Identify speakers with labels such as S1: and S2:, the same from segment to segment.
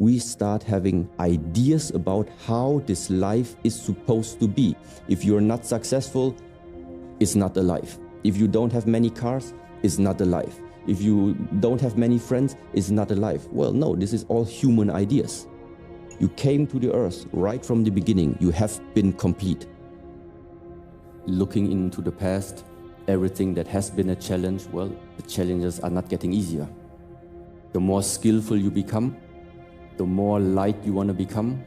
S1: we start having ideas about how this life is supposed to be. If you're not successful, it's not a life. If you don't have many cars, it's not a life. If you don't have many friends, it's not a life. Well, no, this is all human ideas. You came to the earth right from the beginning. You have been complete. Looking into the past, everything that has been a challenge, well, the challenges are not getting easier. The more skillful you become, the more light you want to become,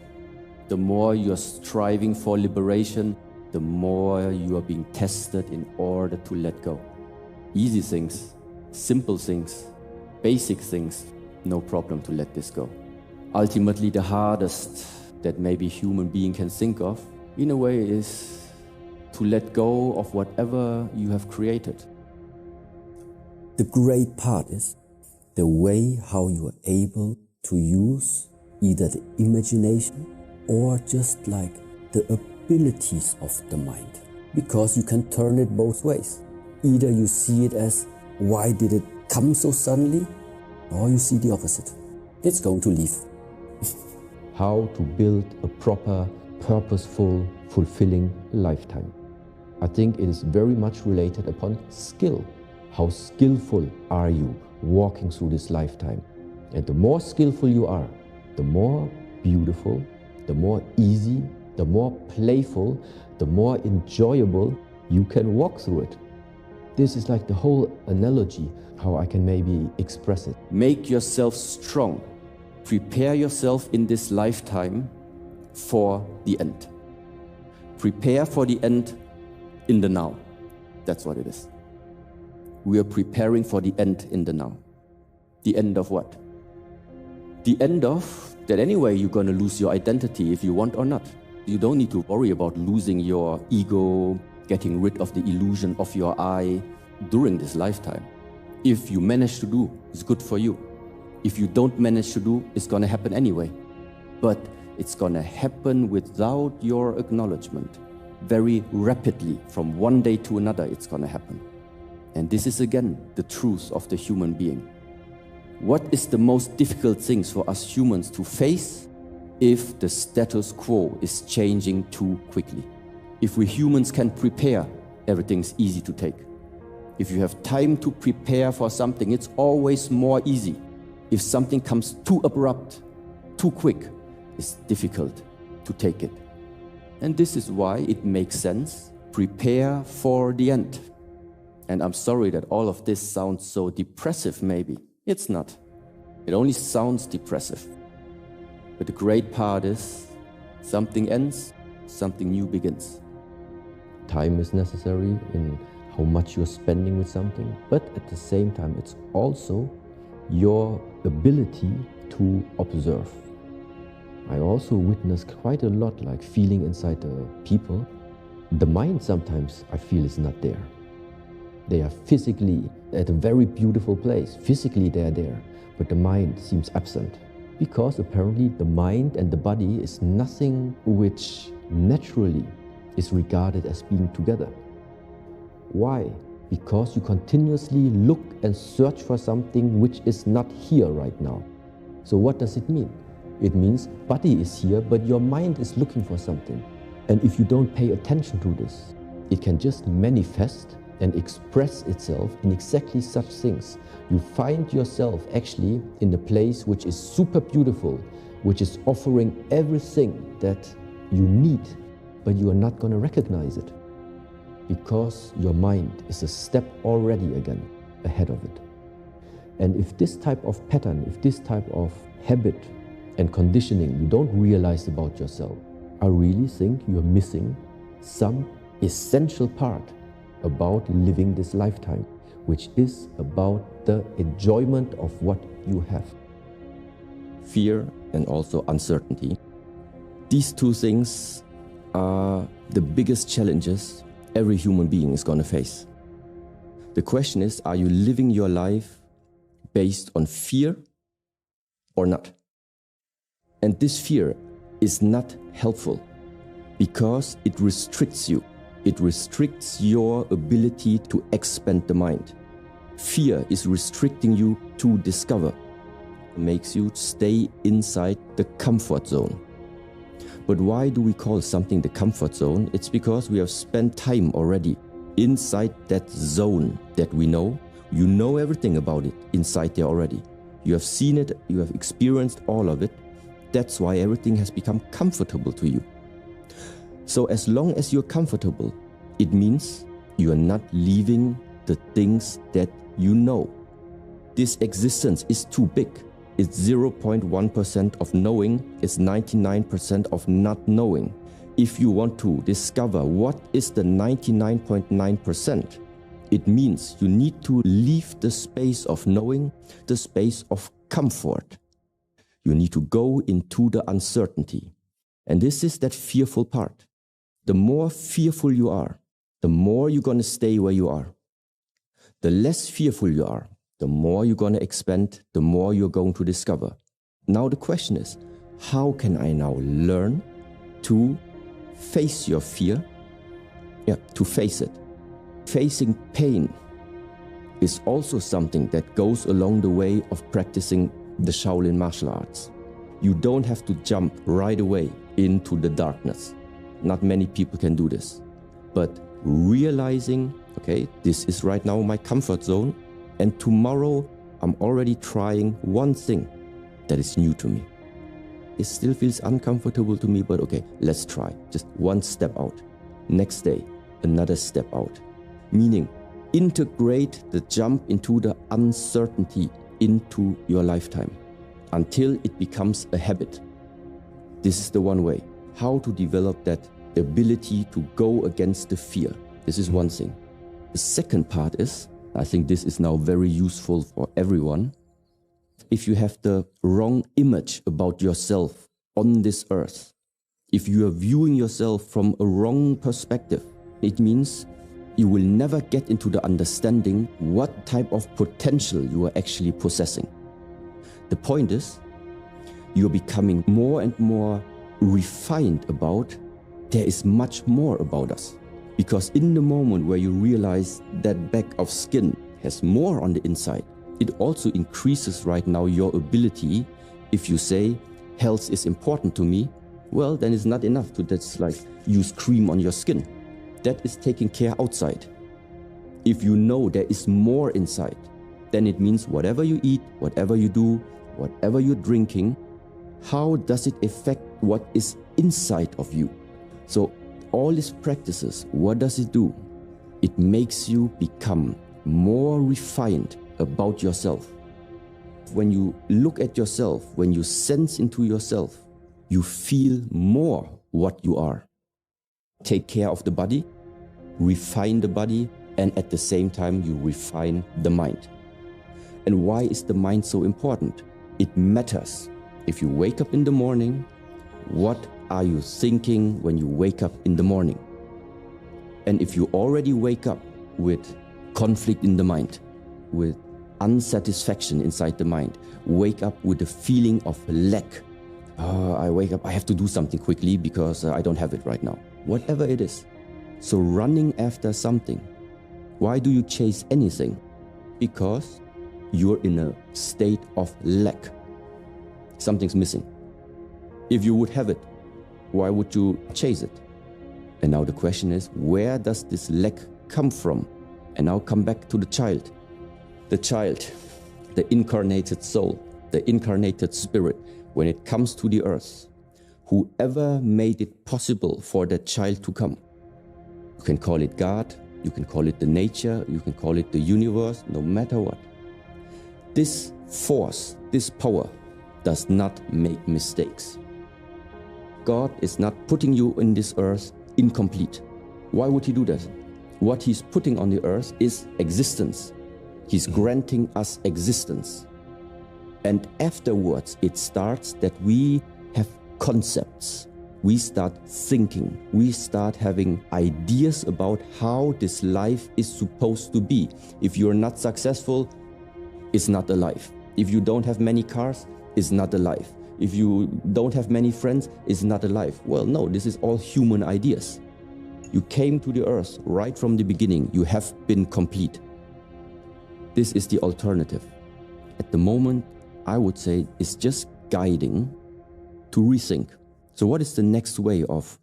S1: the more you're striving for liberation, the more you are being tested in order to let go. Easy things, simple things, basic things, no problem to let this go. Ultimately, the hardest that maybe a human being can think of, in a way, is to let go of whatever you have created.
S2: The great part is the way how you are able to use either the imagination or just like the abilities of the mind. Because you can turn it both ways. Either you see it as, why did it come so suddenly? Or you see the opposite. It's going to leave.
S3: How to build a proper, purposeful, fulfilling lifetime. I think it is very much related upon skill. How skillful are you walking through this lifetime? And the more skillful you are, the more beautiful, the more easy, the more playful, the more enjoyable you can walk through it. This is like the whole analogy, how I can maybe express it.
S1: Make yourself strong. Prepare yourself in this lifetime for the end. Prepare for the end in the now. That's what it is. We are preparing for the end in the now. The end of what? The end of that anyway you're going to lose your identity if you want or not. You don't need to worry about losing your ego, getting rid of the illusion of your I during this lifetime. If you manage to do, it's good for you. If you don't manage to do, it's going to happen anyway. But it's going to happen without your acknowledgement. Very rapidly, from one day to another, it's going to happen. And this is again the truth of the human being. What is the most difficult things for us humans to face if the status quo is changing too quickly? If we humans can prepare, everything's easy to take. If you have time to prepare for something, it's always more easy. If something comes too abrupt, too quick, it's difficult to take it. And this is why it makes sense. Prepare for the end. And I'm sorry that all of this sounds so depressive maybe. It's not. It only sounds depressive. But the great part is, something ends, something new begins.
S3: Time is necessary in how much you're spending with something, but at the same time, it's also your ability to observe. I also witness quite a lot like feeling inside the people. The mind sometimes I feel is not there. They are physically at a very beautiful place. Physically they are there, but the mind seems absent. Because apparently the mind and the body is nothing which naturally is regarded as being together. Why? Because you continuously look and search for something which is not here right now. So what does it mean? It means body is here, but your mind is looking for something. And if you don't pay attention to this, it can just manifest and express itself in exactly such things. You find yourself actually in a place which is super beautiful, which is offering everything that you need, but you are not going to recognize it because your mind is a step already again ahead of it. And if this type of pattern, if this type of habit and conditioning you don't realize about yourself, I really think you're missing some essential part about living this lifetime, which is about the enjoyment of what you have.
S1: Fear and also uncertainty. These two things are the biggest challenges every human being is going to face. The question is, are you living your life based on fear or not? And this fear is not helpful because it restricts you. It restricts your ability to expand the mind. Fear is restricting you to discover. makes you stay inside the comfort zone. But why do we call something the comfort zone? It's because we have spent time already inside that zone that we know. You know everything about it inside there already. You have seen it, you have experienced all of it. That's why everything has become comfortable to you. So as long as you're comfortable, it means you are not leaving the things that you know. This existence is too big. It's 0.1% of knowing, it's 99% of not knowing. If you want to discover what is the 99.9%, it means you need to leave the space of knowing, the space of comfort. You need to go into the uncertainty. And this is that fearful part. The more fearful you are, the more you're going to stay where you are. The less fearful you are, the more you're going to expand, the more you're going to discover. Now the question is, how can I now learn to face your fear? To face it. Facing pain is also something that goes along the way of practicing the Shaolin martial arts. You don't have to jump right away into the darkness. Not many people can do this. But realizing, okay, this is right now my comfort zone, and tomorrow I'm already trying one thing that is new to me. It still feels uncomfortable to me, but okay, let's try. Just one step out. Next day, another step out. Meaning, integrate the jump into the uncertainty into your lifetime until it becomes a habit. This is the one way. How to develop that ability to go against the fear. This is one thing. The second part is, I think this is now very useful for everyone. If you have the wrong image about yourself on this earth, if you are viewing yourself from a wrong perspective, it means you will never get into the understanding what type of potential you are actually possessing. The point is, you're becoming more and more refined about there is much more about us. Because in the moment where you realize that bag of skin has more on the inside, it also increases right now your ability. If you say health is important to me, well, then it's not enough to just like use cream on your skin. That is taking care outside. If you know there is more inside, then it means whatever you eat, whatever you do, whatever you're drinking, how does it affect what is inside of you? So all these practices, what does it do? It makes you become more refined about yourself. When you look at yourself, when you sense into yourself, you feel more what you are. Take care of the body, refine the body, and at the same time you refine the mind. And why is the mind so important? It matters. If you wake up in the morning, what are you thinking when you wake up in the morning? And if you already wake up with conflict in the mind, with unsatisfaction inside the mind, wake up with a feeling of lack. I wake up, I have to do something quickly because I don't have it right now. Whatever it is. So running after something. Why do you chase anything? Because you're in a state of lack. Something's missing. If you would have it, why would you chase it? And now the question is, where does this lack come from? And now come back to the child. The child, the incarnated soul, the incarnated spirit, when it comes to the earth, whoever made it possible for that child to come. You can call it God, you can call it the nature, you can call it the universe, no matter what. This force, this power does not make mistakes. God is not putting you in this earth incomplete. Why would He do that? What He's putting on the earth is existence. He's granting us existence. And afterwards, it starts that we have concepts. We start thinking. We start having ideas about how this life is supposed to be. If you're not successful, it's not a life. If you don't have many cars, it's not a life. If you don't have many friends, it's not a life. Well, no, this is all human ideas. You came to the earth right from the beginning. You have been complete. This is the alternative. At the moment I would say, is just guiding to rethink. So what is the next way of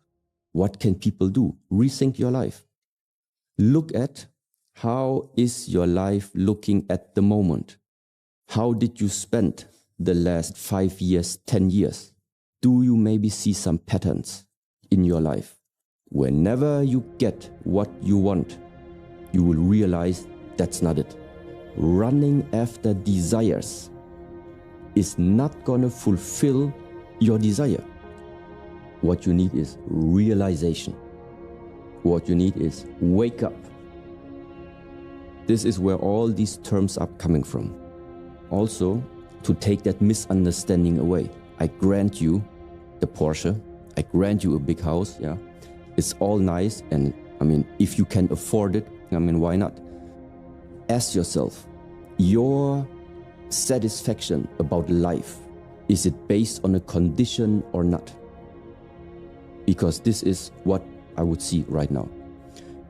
S1: what can people do? Rethink your life. Look at how is your life looking at the moment? How did you spend the last 5 years, 10 years? Do you maybe see some patterns in your life? Whenever you get what you want, you will realize that's not it. Running after desires is not going to fulfill your desire. What you need is realization. What you need is wake up. This is where all these terms are coming from. Also, to take that misunderstanding away. I grant you the Porsche. I grant you a big house. Yeah, it's all nice. And I mean, if you can afford it, I mean, why not? Ask yourself, your satisfaction about life, is it based on a condition or not? Because this is what I would see right now.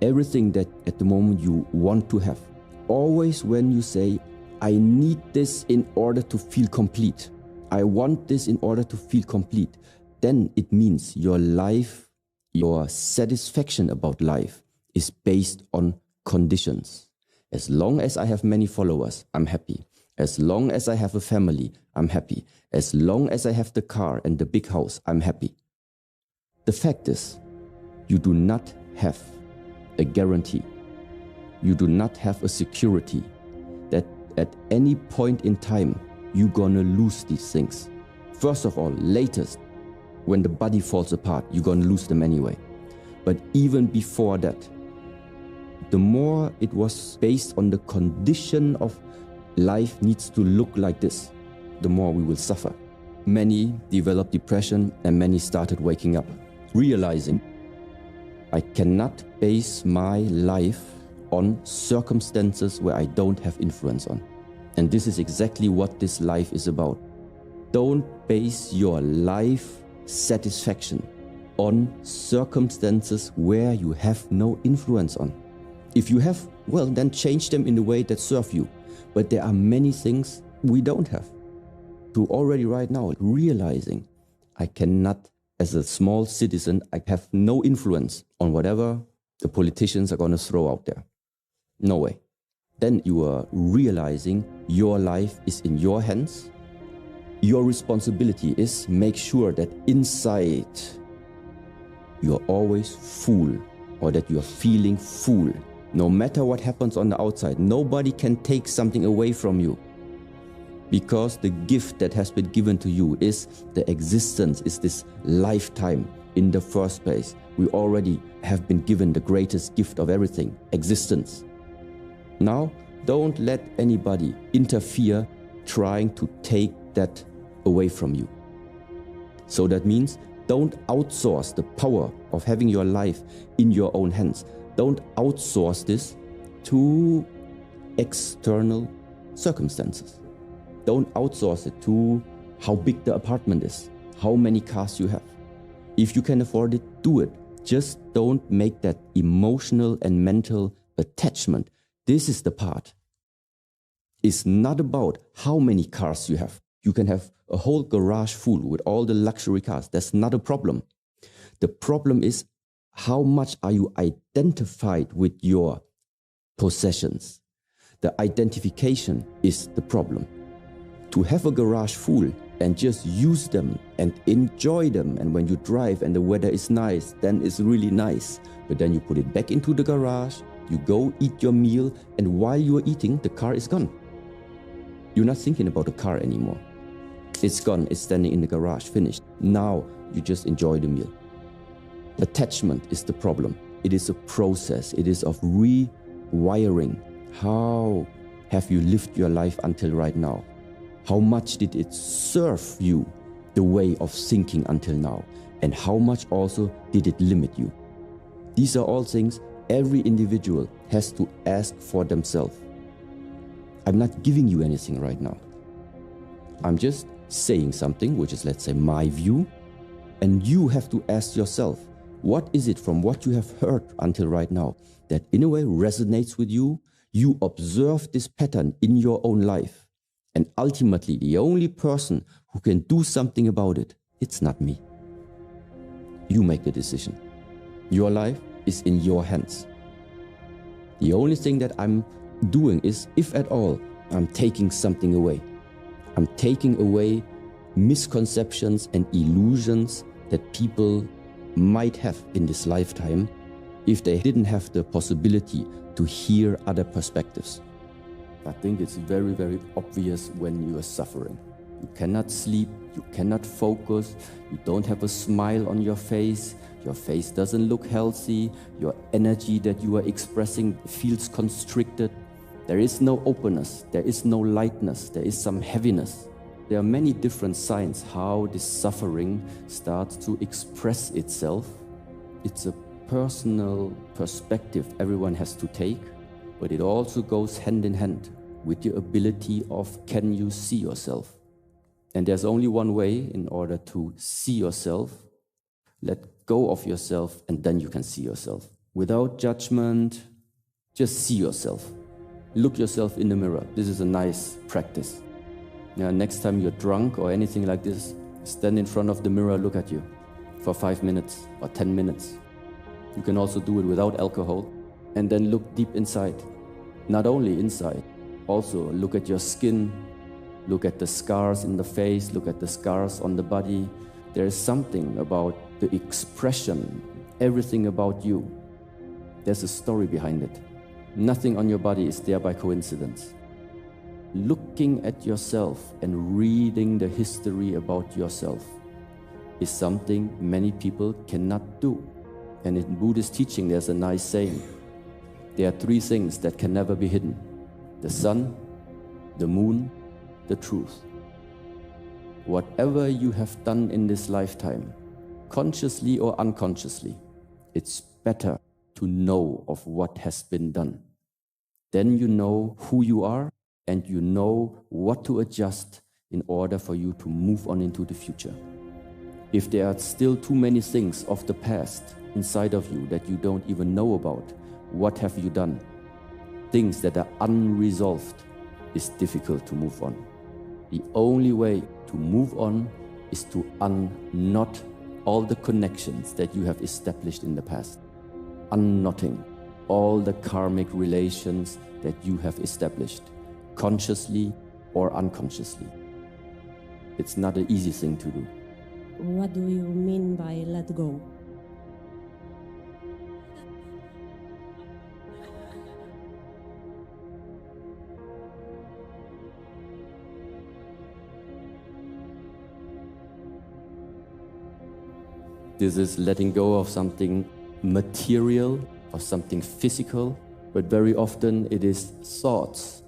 S1: Everything that at the moment you want to have, always when you say, I need this in order to feel complete, I want this in order to feel complete, then it means your life, your satisfaction about life is based on conditions. As long as I have many followers, I'm happy. As long as I have a family, I'm happy. As long as I have the car and the big house, I'm happy. The fact is, you do not have a guarantee. You do not have a security that at any point in time, you're gonna lose these things. First of all, latest, when the body falls apart, you're gonna lose them anyway. But even before that, the more it was based on the condition of life needs to look like this, the more we will suffer. Many developed depression and many started waking up, realizing I cannot base my life on circumstances where I don't have influence on. And this is exactly what this life is about. Don't base your life satisfaction on circumstances where you have no influence on. If you have, well, then change them in the way that serve you. But there are many things we don't have. To already right now, realizing I cannot, as a small citizen, I have no influence on whatever the politicians are going to throw out there. No way. Then you are realizing your life is in your hands. Your responsibility is make sure that inside you're always full, or that you're feeling full. No matter what happens on the outside, nobody can take something away from you. Because the gift that has been given to you is the existence, is this lifetime in the first place. We already have been given the greatest gift of everything, existence. Now, don't let anybody interfere trying to take that away from you. So that means don't outsource the power of having your life in your own hands. Don't outsource this to external circumstances. Don't outsource it to how big the apartment is, how many cars you have. If you can afford it, do it. Just don't make that emotional and mental attachment. This is the part. It's not about how many cars you have. You can have a whole garage full with all the luxury cars. That's not a problem. The problem is, how much are you identified with your possessions? The identification is the problem. To have a garage full and just use them and enjoy them, and when you drive and the weather is nice, then it's really nice. But then you put it back into the garage, you go eat your meal, and while you are eating, the car is gone. You're not thinking about the car anymore. It's gone, it's standing in the garage, finished. Now you just enjoy the meal. Attachment is the problem. It is a process. It is of rewiring. How have you lived your life until right now? How much did it serve you, the way of thinking until now? And how much also did it limit you? These are all things every individual has to ask for themselves. I'm not giving you anything right now. I'm just saying something, which is, let's say, my view. And you have to ask yourself, what is it from what you have heard until right now that in a way resonates with you? You observe this pattern in your own life. And ultimately, the only person who can do something about it, it's not me. You make the decision. Your life is in your hands. The only thing that I'm doing is, if at all, I'm taking something away. I'm taking away misconceptions and illusions that people might have in this lifetime if they didn't have the possibility to hear other perspectives. I think it's very, very obvious when you are suffering. You cannot sleep, you cannot focus, you don't have a smile on your face doesn't look healthy, your energy that you are expressing feels constricted. There is no openness, there is no lightness, there is some heaviness. There are many different signs how this suffering starts to express itself. It's a personal perspective everyone has to take, but it also goes hand in hand with your ability of, can you see yourself? And there's only one way in order to see yourself. Let go of yourself, and then you can see yourself. Without judgment, just see yourself. Look yourself in the mirror. This is a nice practice. Next time you're drunk or anything like this, stand in front of the mirror, look at you for 5 minutes or 10 minutes. You can also do it without alcohol, and then look deep inside. Not only inside, also look at your skin, look at the scars in the face, look at the scars on the body. There is something about the expression, everything about you. There's a story behind it. Nothing on your body is there by coincidence. Looking at yourself and reading the history about yourself is something many people cannot do. And in Buddhist teaching, there's a nice saying. There are 3 things that can never be hidden: the sun, the moon, the truth. Whatever you have done in this lifetime, consciously or unconsciously, it's better to know of what has been done. Then you know who you are, and you know what to adjust in order for you to move on into the future. If there are still too many things of the past inside of you that you don't even know about, what have you done? Things that are unresolved, is difficult to move on. The only way to move on is to unknot all the connections that you have established in the past. Unknotting all the karmic relations that you have established, consciously or unconsciously. It's not an easy thing to do.
S4: What do you mean by let go?
S1: This is letting go of something material or something physical, but very often it is thoughts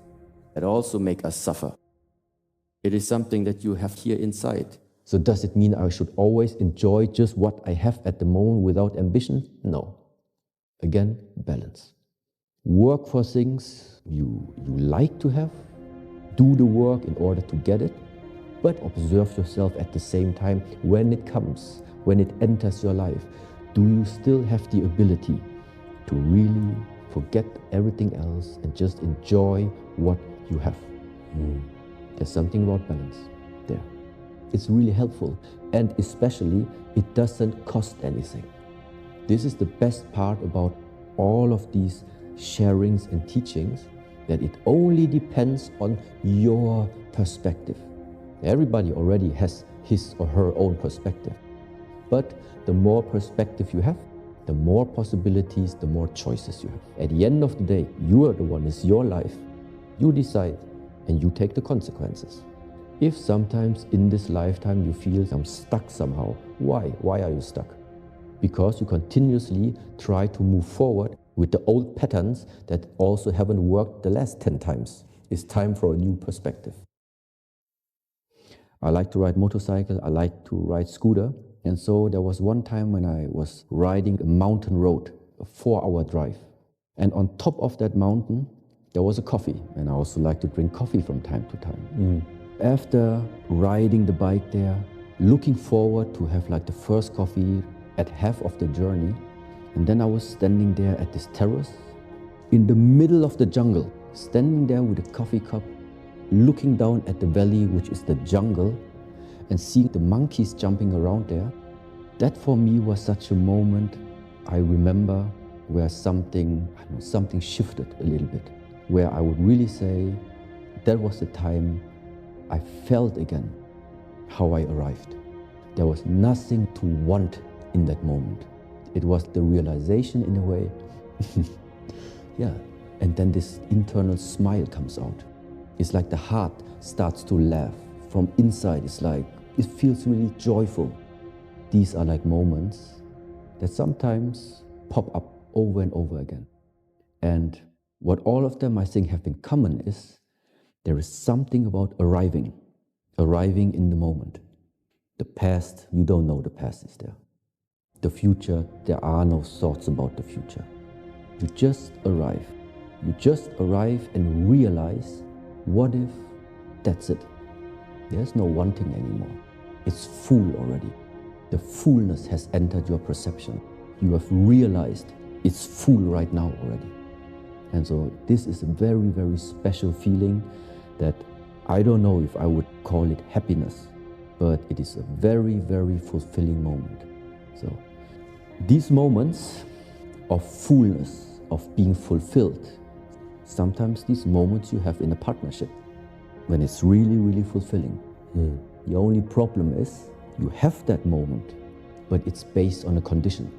S1: that also make us suffer. It is something that you have here inside.
S3: So does it mean I should always enjoy just what I have at the moment without ambition? No. Again, balance. Work for things you like to have. Do the work in order to get it, but observe yourself at the same time when it comes. When it enters your life, do you still have the ability to really forget everything else and just enjoy what you have? There's something about balance there. It's really helpful, and especially it doesn't cost anything. This is the best part about all of these sharings and teachings, that it only depends on your perspective. Everybody already has his or her own perspective. But the more perspective you have, the more possibilities, the more choices you have. At the end of the day, you are the one, it's your life. You decide and you take the consequences. If sometimes in this lifetime you feel I'm stuck somehow, why? Why are you stuck? Because you continuously try to move forward with the old patterns that also haven't worked the last 10 times. It's time for a new perspective. I like to ride motorcycle, I like to ride scooter. And so there was one time when I was riding a mountain road, a 4-hour drive. And on top of that mountain, there was a coffee. And I also like to drink coffee from time to time. After riding the bike there, looking forward to have like the first coffee at half of the journey. And then I was standing there at this terrace, in the middle of the jungle, standing there with a coffee cup, looking down at the valley, which is the jungle, and seeing the monkeys jumping around there, that for me was such a moment I remember where something shifted a little bit, where I would really say that was the time I felt again how I arrived. There was nothing to want in that moment. It was the realization in a way. Yeah, and then this internal smile comes out. It's like the heart starts to laugh. From inside, it's like, it feels really joyful. These are like moments that sometimes pop up over and over again. And what all of them, I think, have in common is there is something about arriving in the moment. The past, you don't know the past is there. The future, there are no thoughts about the future. You just arrive. You just arrive and realize, what if that's it? There's no wanting anymore. It's full already. The fullness has entered your perception. You have realized it's full right now already. And so this is a very, very special feeling that I don't know if I would call it happiness, but it is a very, very fulfilling moment. So these moments of fullness, of being fulfilled, sometimes these moments you have in a partnership when it's really, really fulfilling. The only problem is you have that moment, but it's based on a condition.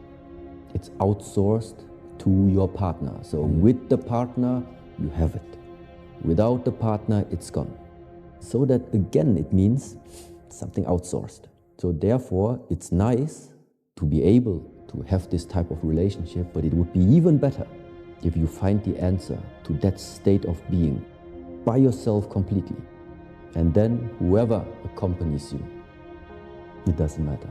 S3: It's outsourced to your partner. So with the partner, you have it. Without the partner, it's gone. So that again, it means something outsourced. So therefore, it's nice to be able to have this type of relationship, but it would be even better if you find the answer to that state of being by yourself completely. And then whoever accompanies you, it doesn't matter.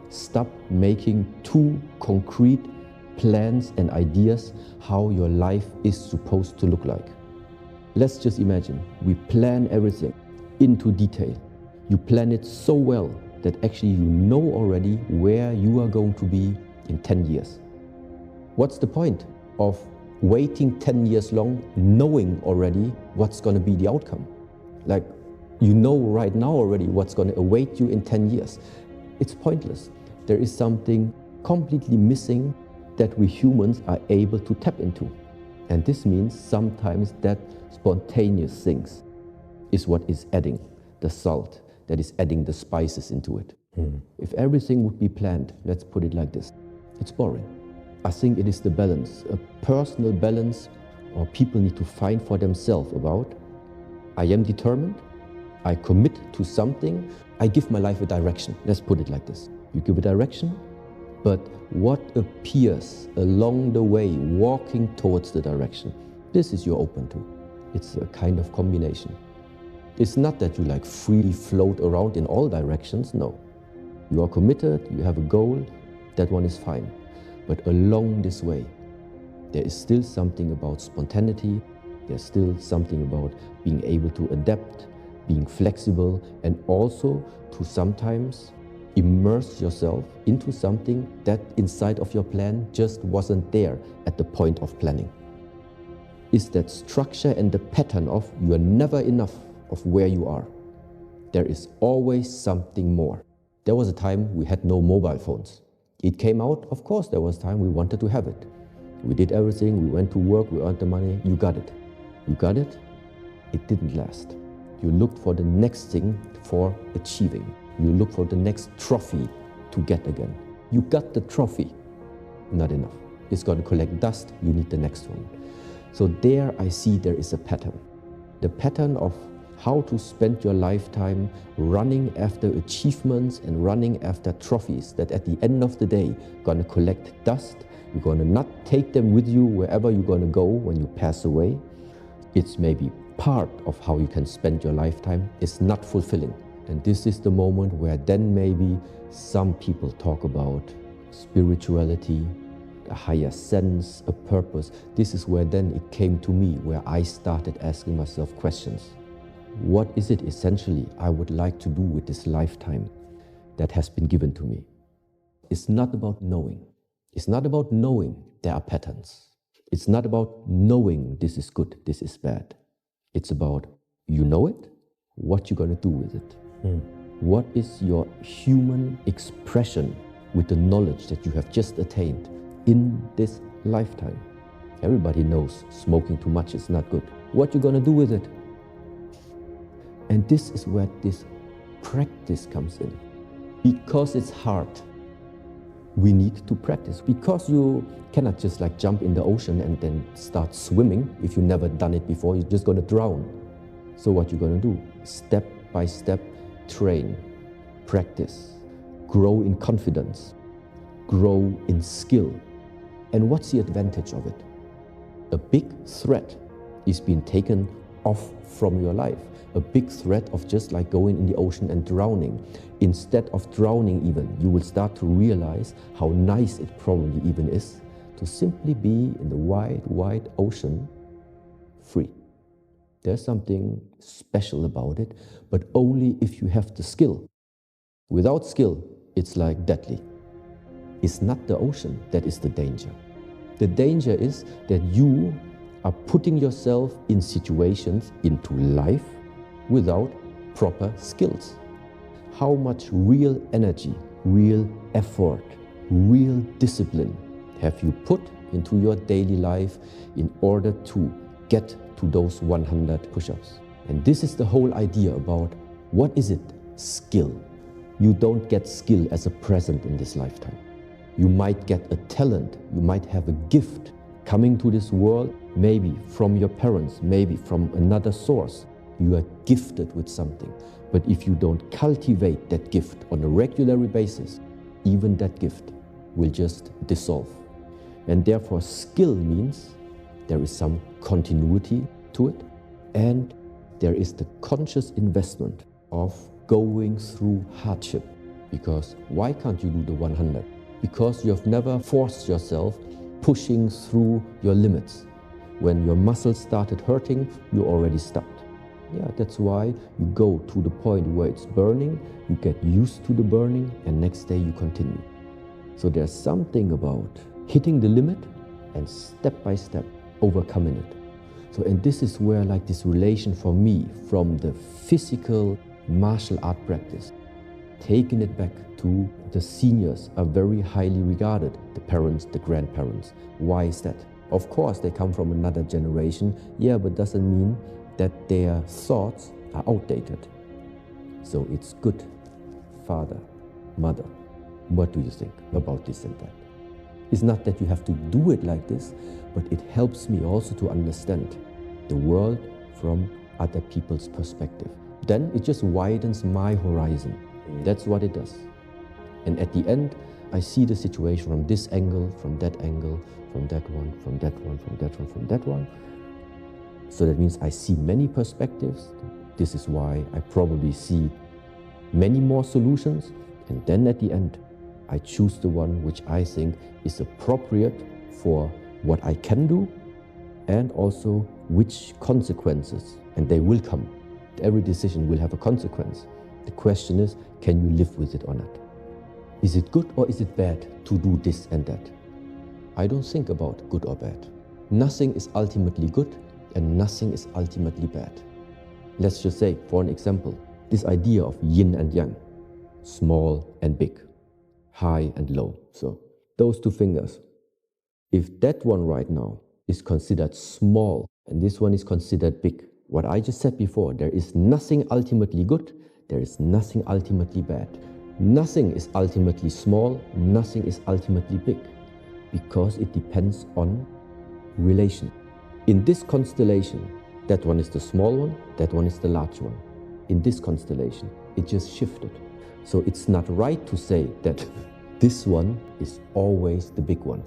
S3: Stop making too concrete plans and ideas how your life is supposed to look like. Let's just imagine we plan everything into detail. You plan it so well that actually you know already where you are going to be in 10 years. What's the point of waiting 10 years long, knowing already what's going to be the outcome? Like, you know right now already what's going to await you in 10 years. It's pointless. There is something completely missing that we humans are able to tap into. And this means sometimes that spontaneous things is what is adding the salt, that is adding the spices into it. If everything would be planned, let's put it like this, it's boring. I think it is the balance, a personal balance, or people need to find for themselves about, I am determined, I commit to something, I give my life a direction. Let's put it like this. You give a direction, but what appears along the way, walking towards the direction, this is you're open to. It's a kind of combination. It's not that you like freely float around in all directions, no. You are committed, you have a goal, that one is fine. But along this way, there is still something about spontaneity, there's still something about being able to adapt, being flexible, and also to sometimes immerse yourself into something that inside of your plan just wasn't there at the point of planning. Is that structure and the pattern of you are never enough of where you are. There is always something more. There was a time we had no mobile phones. It came out, of course there was time we wanted to have it. We did everything, we went to work, we earned the money, you got it. You got it, it didn't last. You looked for the next thing for achieving. You look for the next trophy to get again. You got the trophy, not enough. It's going to collect dust, you need the next one. So there I see there is a pattern. The pattern of how to spend your lifetime running after achievements and running after trophies that at the end of the day going to collect dust. You're going to not take them with you wherever you're going to go when you pass away. It's maybe part of how you can spend your lifetime. It's not fulfilling. And this is the moment where then maybe some people talk about spirituality, a higher sense, a purpose. This is where then it came to me, where I started asking myself questions. What is it essentially I would like to do with this lifetime that has been given to me? It's not about knowing. It's not about knowing there are patterns. It's not about knowing this is good, this is bad. It's about, you know it, what you're going to do with it. What is your human expression with the knowledge that you have just attained in this lifetime? Everybody knows smoking too much is not good. What you going to do with it? And this is where this practice comes in. Because it's hard, we need to practice. Because you cannot just like jump in the ocean and then start swimming. If you've never done it before, you're just going to drown. So what you're going to do? Step by step, train, practice, grow in confidence, grow in skill. And what's the advantage of it? A big threat is being taken off from your life. A big threat of just like going in the ocean and drowning. Instead of drowning even, you will start to realize how nice it probably even is to simply be in the wide, wide ocean, free. There's something special about it, but only if you have the skill. Without skill, it's like deadly. It's not the ocean that is the danger. The danger is that you are putting yourself in situations into life without proper skills. How much real energy, real effort, real discipline have you put into your daily life in order to get to those 100 push-ups? And this is the whole idea about what is it? Skill. You don't get skill as a present in this lifetime. You might get a talent, you might have a gift coming to this world, maybe from your parents, maybe from another source. You are gifted with something. But if you don't cultivate that gift on a regular basis, even that gift will just dissolve. And therefore, skill means there is some continuity to it, and there is the conscious investment of going through hardship. Because why can't you do the 100? Because you have never forced yourself pushing through your limits. When your muscles started hurting, you already stopped. Yeah, that's why you go to the point where it's burning, you get used to the burning, and next day you continue. So there's something about hitting the limit and step by step overcoming it. So, and this is where like this relation for me from the physical martial art practice, taking it back to the seniors are very highly regarded, the parents, the grandparents. Why is that? Of course, they come from another generation, yeah, but doesn't mean that their thoughts are outdated. So it's good. Father, mother, what do you think about this and that? It's not that you have to do it like this, but it helps me also to understand the world from other people's perspective. Then it just widens my horizon. That's what it does. And at the end, I see the situation from this angle, from that angle, from that one, from that one, from that one, from that one. So that means I see many perspectives. This is why I probably see many more solutions. And then at the end, I choose the one which I think is appropriate for what I can do and also which consequences, and they will come. Every decision will have a consequence. The question is, can you live with it or not? Is it good or is it bad to do this and that? I don't think about good or bad. Nothing is ultimately good and nothing is ultimately bad. Let's just say, for an example, this idea of yin and yang, small and big, high and low. So those two fingers, if that one right now is considered small and this one is considered big, what I just said before, there is nothing ultimately good, there is nothing ultimately bad. Nothing is ultimately small, nothing is ultimately big, because it depends on relation. In this constellation, that one is the small one, that one is the large one. In this constellation, it just shifted. So it's not right to say that this one is always the big one.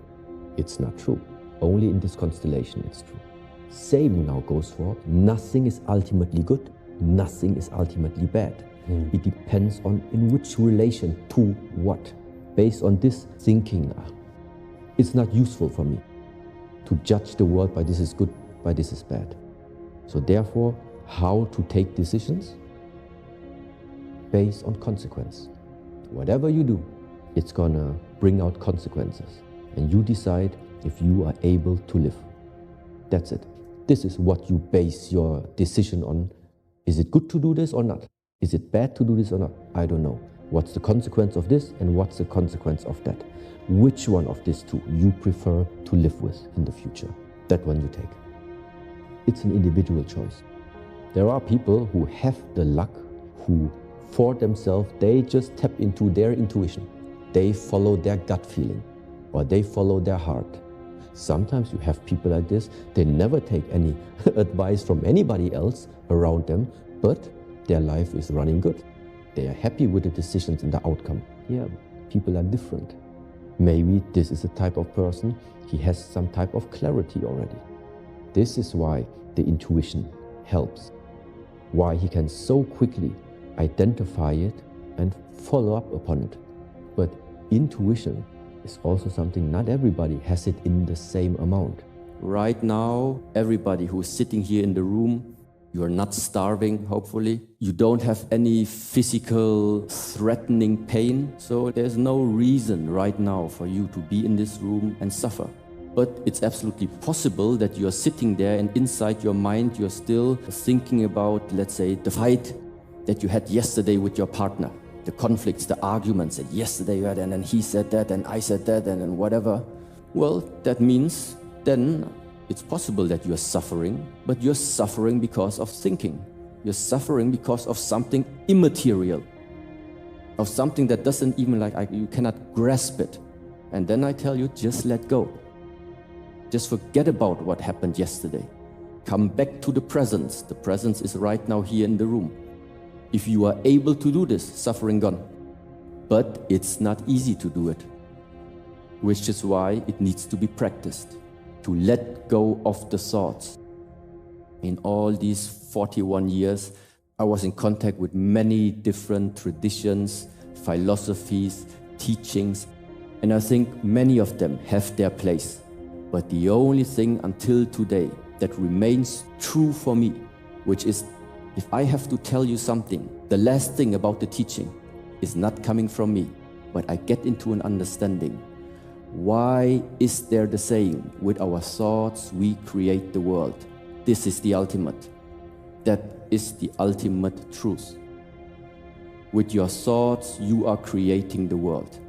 S3: It's not true. Only in this constellation it's true. Same now goes for nothing is ultimately good, nothing is ultimately bad. It depends on in which relation to what. Based on this thinking, it's not useful for me to judge the world by this is good, by this is bad. So therefore, how to take decisions? Based on consequence. Whatever you do, it's gonna bring out consequences. And you decide if you are able to live. That's it. This is what you base your decision on. Is it good to do this or not? Is it bad to do this or not? I don't know. What's the consequence of this and what's the consequence of that? Which one of these two you prefer to live with in the future? That one you take. It's an individual choice. There are people who have the luck, who for themselves, they just tap into their intuition. They follow their gut feeling or they follow their heart. Sometimes you have people like this, they never take any advice from anybody else around them, but their life is running good. They are happy with the decisions and the outcome. Yeah, people are different. Maybe this is a type of person, he has some type of clarity already. This is why the intuition helps. Why he can so quickly identify it and follow up upon it. But intuition is also something not everybody has it in the same amount.
S1: Right now, everybody who's sitting here in the room, you are not starving, hopefully. You don't have any physical threatening pain. So there's no reason right now for you to be in this room and suffer. But it's absolutely possible that you're sitting there and inside your mind, you're still thinking about, let's say, the fight that you had yesterday with your partner. The conflicts, the arguments that yesterday you had, and then he said that, and I said that, and then whatever. Well, that means then it's possible that you're suffering, but you're suffering because of thinking. You're suffering because of something immaterial, of something that doesn't even you cannot grasp it. And then I tell you, just let go. Just forget about what happened yesterday. Come back to the presence. The presence is right now here in the room. If you are able to do this, suffering gone. But it's not easy to do it, which is why it needs to be practiced, to let go of the thoughts. In all these 41 years, I was in contact with many different traditions, philosophies, teachings, and I think many of them have their place. But the only thing until today that remains true for me, which is, if I have to tell you something, the last thing about the teaching is not coming from me, but I get into an understanding. Why is there the saying, with our thoughts we create the world? This is the ultimate. That is the ultimate truth. With your thoughts you are creating the world.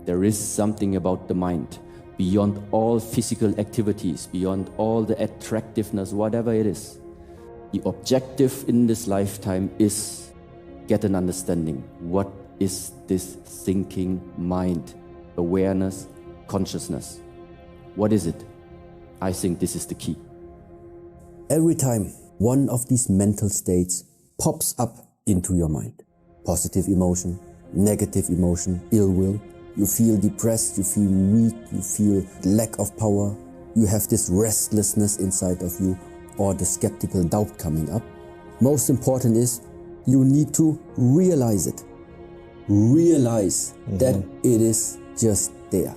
S1: There is something about the mind, beyond all physical activities, beyond all the attractiveness, whatever it is. The objective in this lifetime is get an understanding. What is this thinking mind, awareness, consciousness? What is it? I think this is the key.
S2: Every time one of these mental states pops up into your mind, positive emotion, negative emotion, ill will, you feel depressed, you feel weak, you feel lack of power, you have this restlessness inside of you, or the skeptical doubt coming up. Most important is you need to realize it. Realize that it is just there.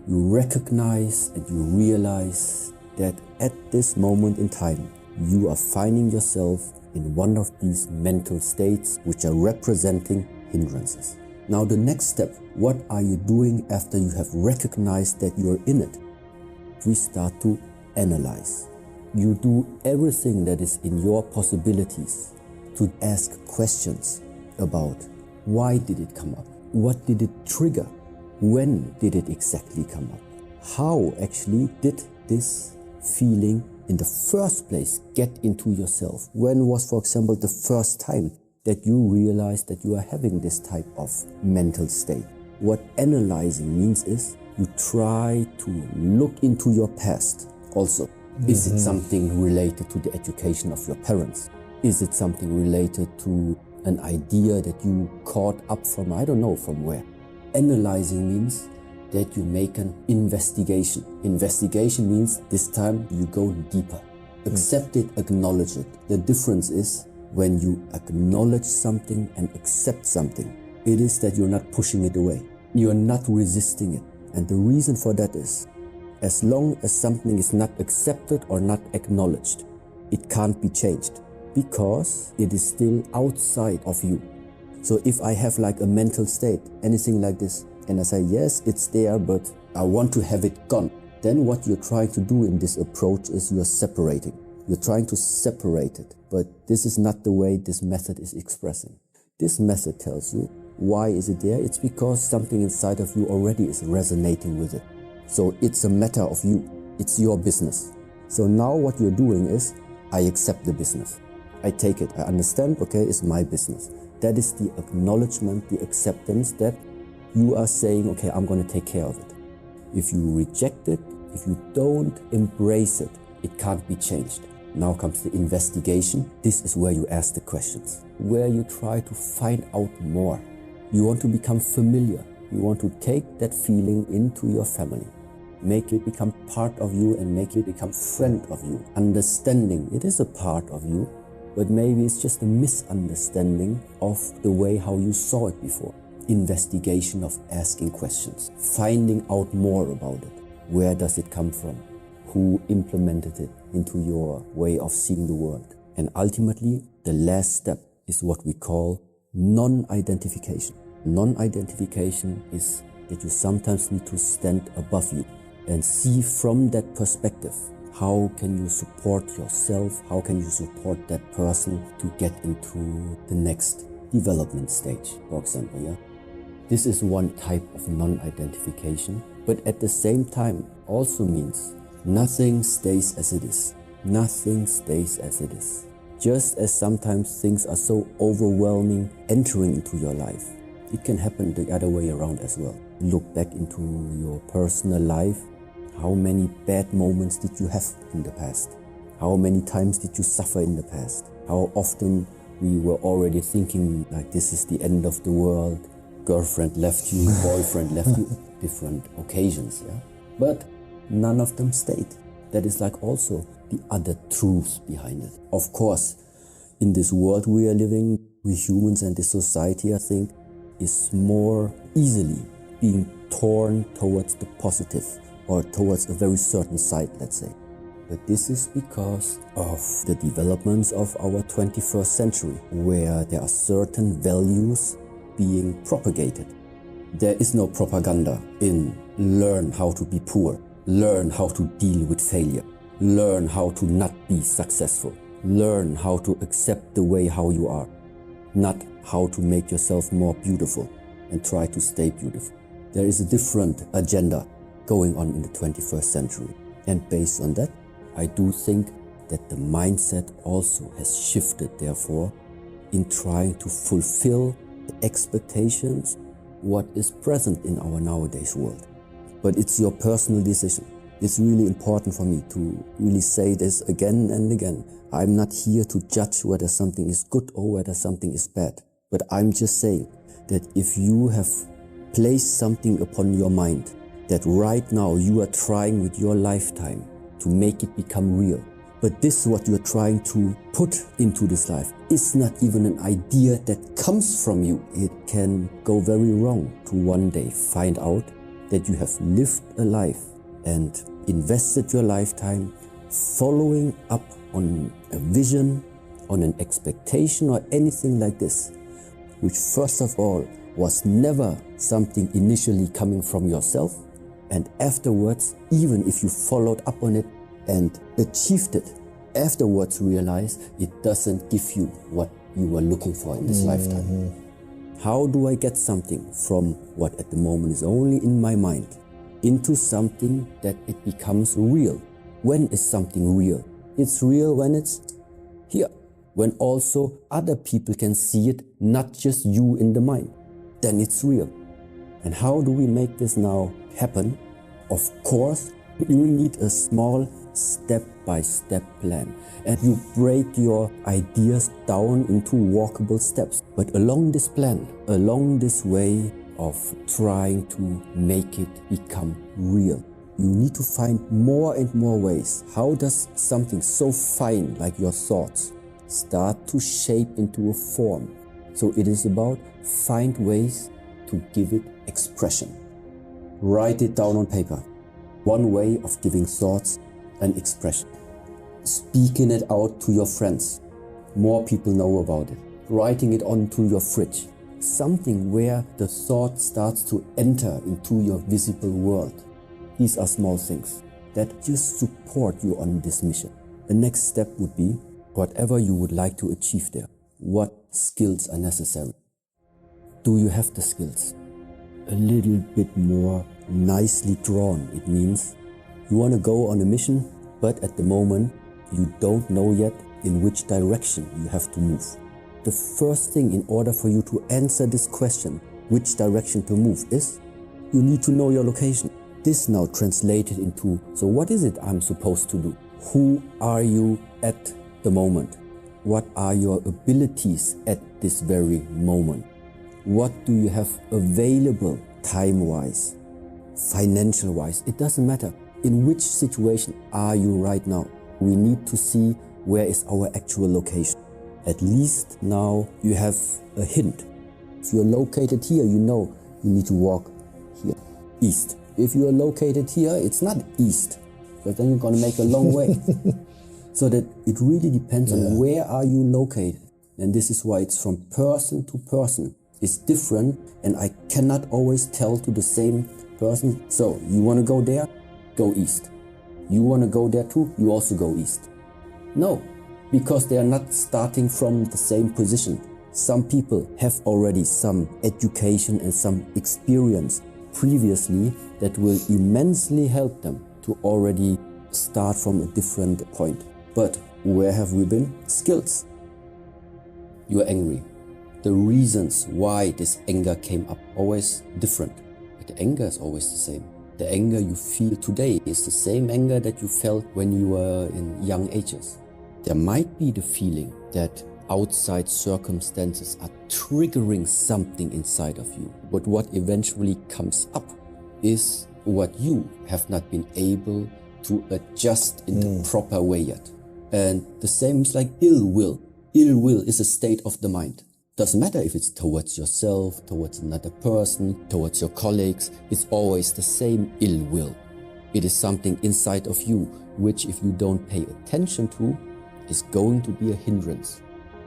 S2: You recognize and you realize that at this moment in time, you are finding yourself in one of these mental states which are representing hindrances. Now the next step, what are you doing after you have recognized that you are in it? We start to analyze. You do everything that is in your possibilities to ask questions about why did it come up? What did it trigger? When did it exactly come up? How actually did this feeling in the first place get into yourself? When was, for example, the first time that you realized that you are having this type of mental state? What analyzing means is you try to look into your past also. Is it something related to the education of your parents? Is it something related to an idea that you caught up from, I don't know from where? Analyzing means that you make an investigation. Investigation means this time you go deeper. Accept it, acknowledge it. The difference is when you acknowledge something and accept something, it is that you're not pushing it away. You're not resisting it. And the reason for that is, as long as something is not accepted or not acknowledged, it can't be changed because it is still outside of you. So if I have like a mental state, anything like this, and I say, yes, it's there, but I want to have it gone, then what you're trying to do in this approach is you're separating. You're trying to separate it, but this is not the way this method is expressing. This method tells you, why is it there? It's because something inside of you already is resonating with it. So it's a matter of you. It's your business. So now what you're doing is, I accept the business. I take it. I understand, okay, it's my business. That is the acknowledgement, the acceptance that you are saying, okay, I'm going to take care of it. If you reject it, if you don't embrace it, it can't be changed. Now comes the investigation. This is where you ask the questions, where you try to find out more. You want to become familiar. You want to take that feeling into your family, make it become part of you and make it become friend of you. Understanding, it is a part of you, but maybe it's just a misunderstanding of the way how you saw it before. Investigation of asking questions, finding out more about it. Where does it come from? Who implemented it into your way of seeing the world? And ultimately, the last step is what we call non-identification. Non-identification is that you sometimes need to stand above you and see from that perspective, how can you support yourself? How can you support that person to get into the next development stage, for example, yeah? This is one type of non-identification, but at the same time also means nothing stays as it is. Nothing stays as it is. Just as sometimes things are so overwhelming entering into your life, it can happen the other way around as well. Look back into your personal life. How many bad moments did you have in the past? How many times did you suffer in the past? How often we were already thinking like this is the end of the world, girlfriend left you, boyfriend left you, different occasions, yeah? But none of them stayed. That is like also the other truth behind it. Of course, in this world we are living, we humans and this society, I think, is more easily being torn towards the positive or towards a very certain side, let's say. But this is because of the developments of our 21st century, where there are certain values being propagated. There is no propaganda in learn how to be poor, learn how to deal with failure, learn how to not be successful, learn how to accept the way how you are, not how to make yourself more beautiful and try to stay beautiful. There is a different agenda going on in the 21st century. And based on that, I do think that the mindset also has shifted, therefore, in trying to fulfill the expectations, what is present in our nowadays world. But it's your personal decision. It's really important for me to really say this again and again. I'm not here to judge whether something is good or whether something is bad. But I'm just saying that if you have placed something upon your mind, that right now you are trying with your lifetime to make it become real, but this is what you're trying to put into this life, it's not even an idea that comes from you. It can go very wrong to one day find out that you have lived a life and invested your lifetime following up on a vision, on an expectation or anything like this, which first of all was never something initially coming from yourself, and afterwards, even if you followed up on it and achieved it, afterwards realize it doesn't give you what you were looking for in this lifetime. How do I get something from what at the moment is only in my mind into something that it becomes real? When is something real? It's real when it's here, when also other people can see it, not just you in the mind. Then it's real. And how do we make this now happen? Of course, you need a small step-by-step plan, and you break your ideas down into walkable steps. But along this plan, along this way of trying to make it become real, you need to find more and more ways. How does something so fine like your thoughts start to shape into a form? So it is about find ways to give it expression. Write it down on paper. One way of giving thoughts an expression. Speaking it out to your friends. More people know about it. Writing it onto your fridge. Something where the thought starts to enter into your visible world. These are small things. that just support you on this mission. The next step would be whatever you would like to achieve there. What skills are necessary? Do you have the skills? A little bit more nicely drawn. It means you want to go on a mission, but at the moment you don't know yet in which direction you have to move. The first thing in order for you to answer this question, which direction to move, is you need to know your location. This now translated into, so what is it I'm supposed to do? Who are you at the moment? What are your abilities at this very moment? What do you have available time-wise, financial-wise? It doesn't matter. In which situation are you right now? We need to see where is our actual location. At least now you have a hint. If you're located here, you know you need to walk here, east. If you are located here, it's not east, because then you're going to make a long way. So that it really depends on where are you located. And this is why it's from person to person. It's different, and I cannot always tell to the same person, so you want to go there? Go east. You want to go there too? You also go east. No, because they are not starting from the same position. Some people have already some education and some experience previously that will immensely help them to already start from a different point. But where have we been? Skills. You are angry. The reasons why this anger came up always different. But the anger is always the same. The anger you feel today is the same anger that you felt when you were in young ages. There might be the feeling that outside circumstances are triggering something inside of you. But what eventually comes up is what you have not been able to adjust in the proper way yet. And the same is like ill will. Ill will is a state of the mind. Doesn't matter if it's towards yourself, towards another person, towards your colleagues, it's always the same ill will. It is something inside of you, which if you don't pay attention to, is going to be a hindrance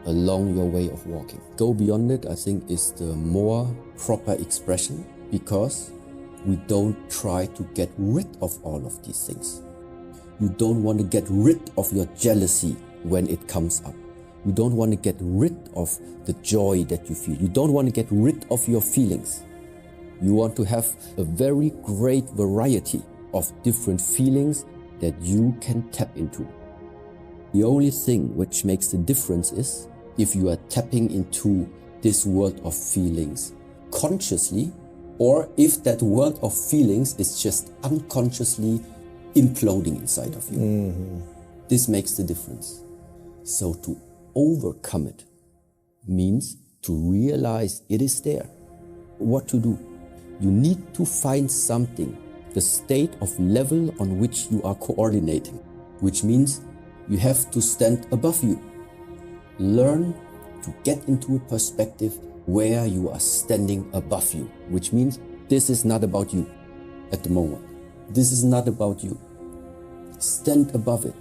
S2: along your way of walking. Go beyond it, I think, is the more proper expression, because we don't try to get rid of all of these things. You don't want to get rid of your jealousy when it comes up. You don't want to get rid of the joy that you feel. You don't want to get rid of your feelings. You want to have a very great variety of different feelings that you can tap into. The only thing which makes the difference is if you are tapping into this world of feelings consciously, or if that world of feelings is just unconsciously imploding inside of you. This makes the difference. So to overcome it means to realize it is there. What to do? You need to find something, the state of level on which you are coordinating, which means you have to stand above you. Learn to get into a perspective where you are standing above you, which means this is not about you at the moment. This is not about you. Stand above it.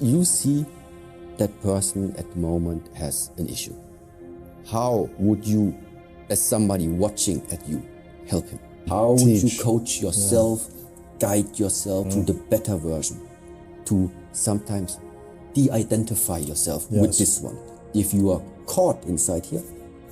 S2: You see that person at the moment has an issue. How would you, as somebody watching at you, help him? How would you coach yourself, guide yourself to the better version, to sometimes de-identify yourself with this one? If you are caught inside here,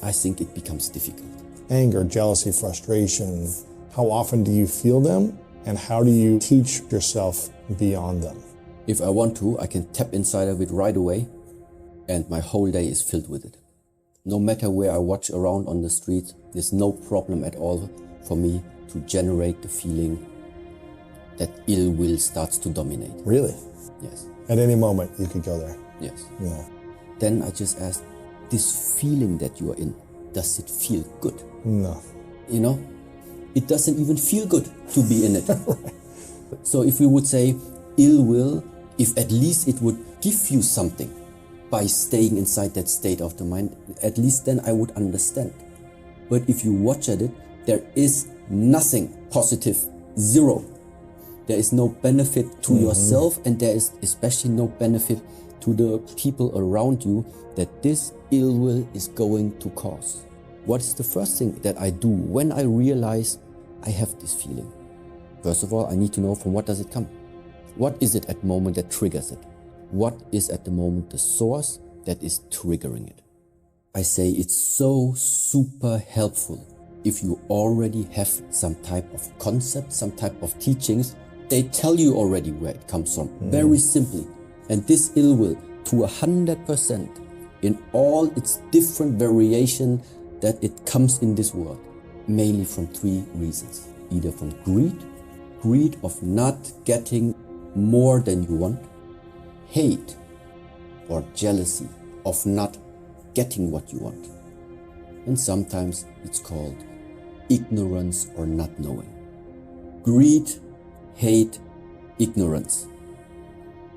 S2: I think it becomes difficult.
S5: Anger, jealousy, frustration, how often do you feel them, and how do you teach yourself beyond them?
S1: If I want to, I can tap inside of it right away, and my whole day is filled with it. No matter where I watch around on the street, there's no problem at all for me to generate the feeling that ill will starts to dominate.
S5: Really?
S1: Yes.
S5: At any moment you could go there?
S1: Yes.
S5: Yeah.
S1: Then I just ask, this feeling that you are in, does it feel good?
S5: No.
S1: You know, it doesn't even feel good to be in it.
S5: Right.
S1: So if we would say ill will, if at least it would give you something by staying inside that state of the mind, at least then I would understand. But if you watch at it, there is nothing positive, zero. There is no benefit to yourself, and there is especially no benefit to the people around you that this ill will is going to cause. What is the first thing that I do when I realize I have this feeling? First of all, I need to know from what does it come. What is it at the moment that triggers it? What is at the moment the source that is triggering it? I say it's so super helpful if you already have some type of concept, some type of teachings. They tell you already where it comes from, very simply. And this ill will, to 100%, in all its different variation that it comes in this world, mainly from 3 reasons. Either from greed of not getting more than you want, hate or jealousy of not getting what you want. And sometimes it's called ignorance or not knowing. Greed, hate, ignorance,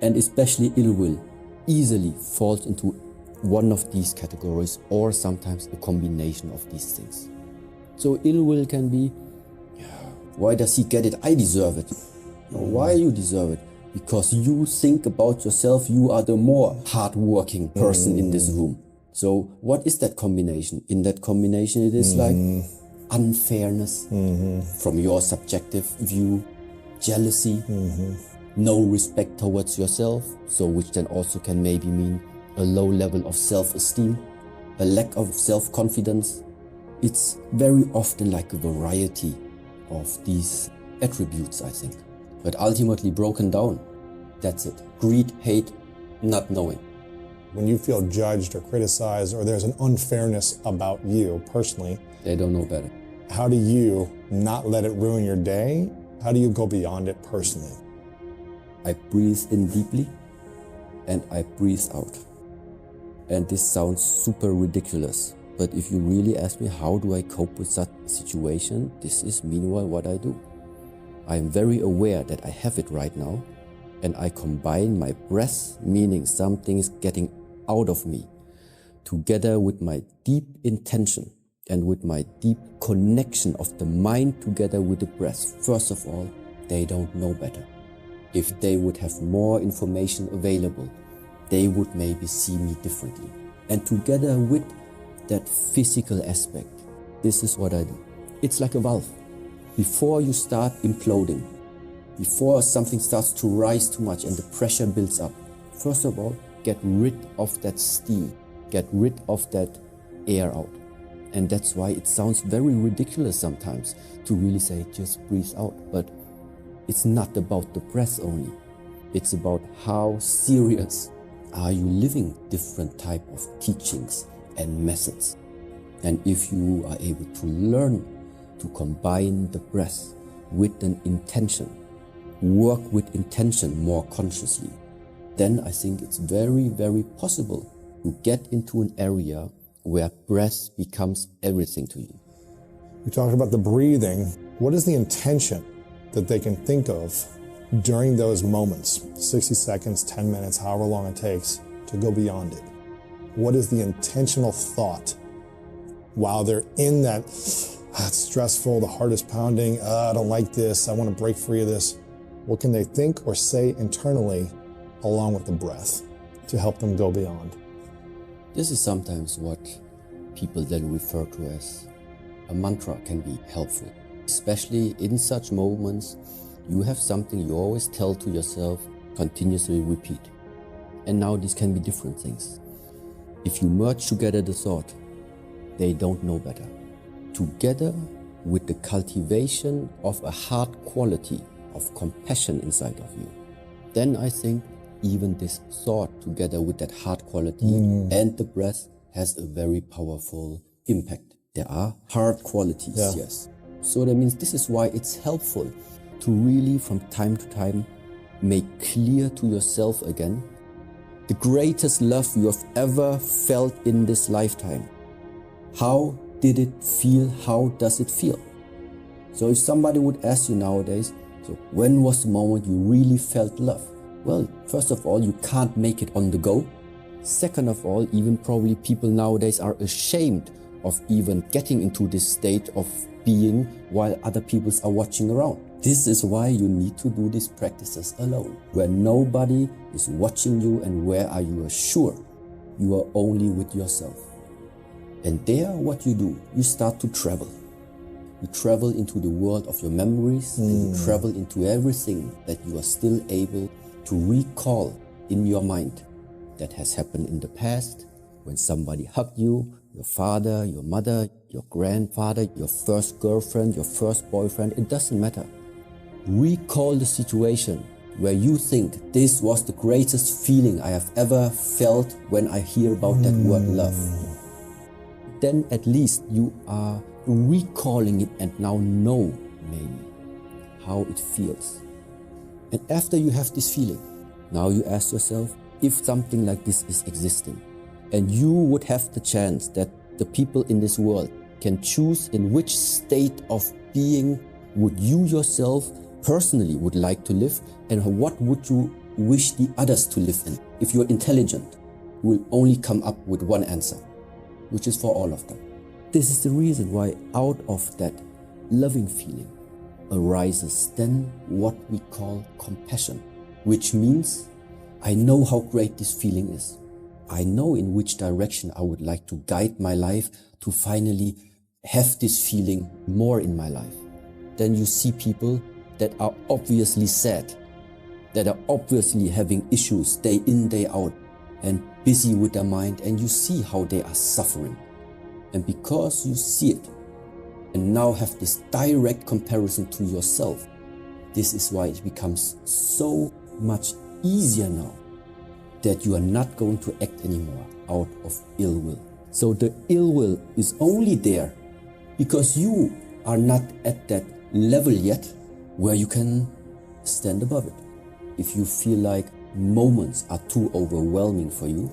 S1: and especially ill will easily falls into one of these categories, or sometimes a combination of these things. So ill will can be, why does he get it? I deserve it. Why you deserve it? Because you think about yourself, you are the more hardworking person in this room. So what is that combination? In that combination, it is like unfairness from your subjective view, jealousy, no respect towards yourself, so which then also can maybe mean a low level of self-esteem, a lack of self-confidence. It's very often like a variety of these attributes, I think. But ultimately broken down, that's it. Greed, hate, not knowing.
S5: When you feel judged or criticized, or there's an unfairness about you personally,
S1: They don't know better.
S5: how do you not let it ruin your day? How do you go beyond it personally?
S1: I breathe in deeply and I breathe out. And this sounds super ridiculous, but if you really ask me how do I cope with that situation, this is meanwhile what I do. I am very aware that I have it right now, and I combine my breath, meaning something is getting out of me, together with my deep intention and with my deep connection of the mind together with the breath. First of all, they don't know better. If they would have more information available, they would maybe see me differently. And together with that physical aspect, this is what I do. It's like a valve. Before you start imploding, before something starts to rise too much and the pressure builds up, first of all, get rid of that steam, get rid of that air out. And that's why it sounds very ridiculous sometimes to really say, just breathe out. But it's not about the breath only. It's about how serious are you living different type of teachings and methods. And if you are able to learn to combine the breath with an intention, work with intention more consciously, then I think it's very, very possible to get into an area where breath becomes everything to you.
S5: You talked about the breathing. What is the intention that they can think of during those moments, 60 seconds, 10 minutes, however long it takes, to go beyond it? What is the intentional thought while they're in that, it's stressful, the heart is pounding, I don't like this, I want to break free of this? What can they think or say internally along with the breath to help them go beyond?
S1: This is sometimes what people then refer to as a mantra can be helpful. Especially in such moments, you have something you always tell to yourself, continuously repeat. And now these can be different things. If you merge together the thought, they don't know better, together with the cultivation of a heart quality of compassion inside of you, then I think even this thought together with that heart quality and the breath has a very powerful impact. There are heart qualities, yes. So that means this is why it's helpful to really from time to time make clear to yourself again the greatest love you have ever felt in this lifetime. How did it feel? How does it feel? So if somebody would ask you nowadays, so when was the moment you really felt love? Well, first of all, you can't make it on the go. Second of all, even probably people nowadays are ashamed of even getting into this state of being while other people are watching around. This is why you need to do these practices alone, where nobody is watching you and where are you sure you are only with yourself. And there, what you do, you start to travel.
S2: You travel into the world of your memories, and you travel into everything that you are still able to recall in your mind that has happened in the past, when somebody hugged you, your father, your mother, your grandfather, your first girlfriend, your first boyfriend, it doesn't matter. Recall the situation where you think this was the greatest feeling I have ever felt when I hear about that word love. Then at least you are recalling it and now know maybe how it feels. And after you have this feeling, now you ask yourself, if something like this is existing, and you would have the chance that the people in this world can choose in which state of being would you yourself personally would like to live, and what would you wish the others to live in? If you're intelligent, you will only come up with one answer, which is for all of them. This is the reason why out of that loving feeling arises then what we call compassion, which means I know how great this feeling is. I know in which direction I would like to guide my life to finally have this feeling more in my life. Then you see people that are obviously sad, that are obviously having issues day in, day out, and busy with their mind, and you see how they are suffering. And because you see it, and now have this direct comparison to yourself, this is why it becomes so much easier now that you are not going to act anymore out of ill will. So the ill will is only there because you are not at that level yet where you can stand above it. If you feel like moments are too overwhelming for you,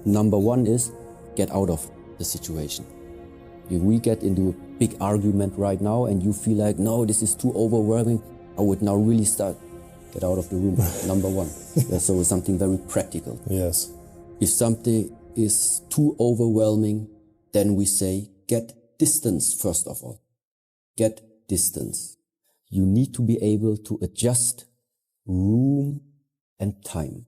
S2: number one is get out of the situation. If we get into a big argument right now and you feel like, no, this is too overwhelming, I would now really start, get out of the room, number one. Yeah, so it's something very practical.
S5: Yes.
S2: If something is too overwhelming, then we say, get distance first of all. Get distance. You need to be able to adjust room and time.